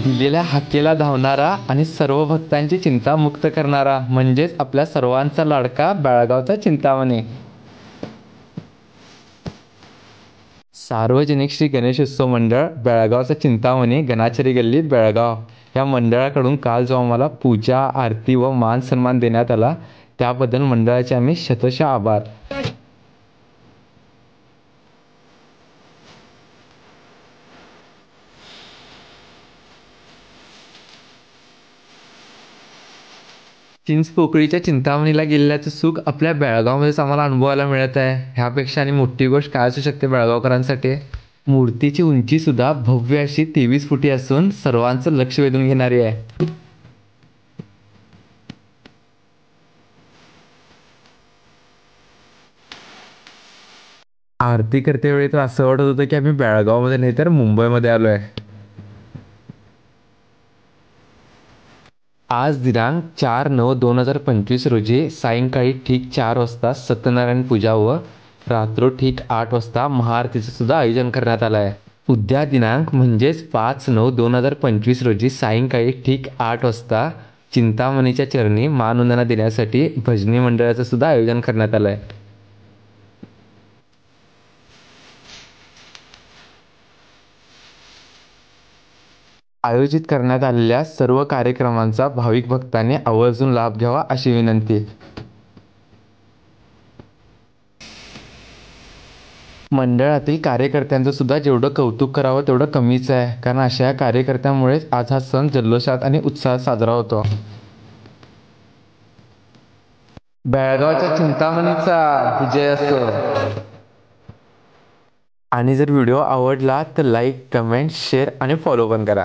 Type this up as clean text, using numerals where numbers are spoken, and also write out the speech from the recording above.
दिलेल्या हाकेला धावणारा आणि सर्व भक्तांची चिंता मुक्त करणारा म्हणजेच आपल्या सर्वांचा लाडका बेळगावचा चिंतामणी. सार्वजनिक श्री गणेशोत्सव मंडळ बेळगावचा चिंतामणी गणाचरी गल्लीत बेळगाव या मंडळाकडून काल जो आम्हाला पूजा आरती व मान सन्मान देण्यात आला त्याबद्दल मंडळाचे आम्ही शतशः आभार. चिंचपोकळीच्या चिंतामणीला गेलेल्याचं सुख आपल्या बेळगावमध्येच आम्हाला अनुभवायला मिळत आहे. ह्यापेक्षा आणि मोठी गोष्ट काय असू शकते बेळगावकरांसाठी. मूर्तीची उंचीसुद्धा भव्य अशी 23 फुटी असून सर्वांचं लक्ष वेधून घेणारी आहे. आरती करतेवेळी तर असं वाटत होतं की आम्ही बेळगावमध्ये नाही तर मुंबईमध्ये आलो आहे. आज दिनांक 4/9/2025 रोजी सायंकाळी ठीक 4 वाजता सत्यनारायण पूजा व रात्र ठीक 8 वाजता महाआरतीचं सुद्धा आयोजन करण्यात आलं आहे. उद्या दिनांक म्हणजेच 5/9/2025 रोजी सायंकाळी ठीक 8 वाजता चिंतामणीच्या चरणी मानवंदना देण्यासाठी भजनी मंडळाचं सुद्धा आयोजन करण्यात आलं आहे. आयोजित करण्यात आलेल्या सर्व कार्यक्रमांचा भाविक भक्तांनी आवर्जून लाभ घ्यावा अशी विनंती. मंडळातील कार्यकर्त्यांचं सुद्धा जेवढं कौतुक करावं तेवढं कमीच आहे, कारण अशा कार्यकर्त्यांमुळेच आज हा सण जल्लोषात आणि उत्साहात साजरा होतो. बेळगावच्या चिंतामणीचा विजय असो. आणि जर व्हिडिओ आवडला तर लाईक कमेंट शेअर आणि फॉलो पण करा.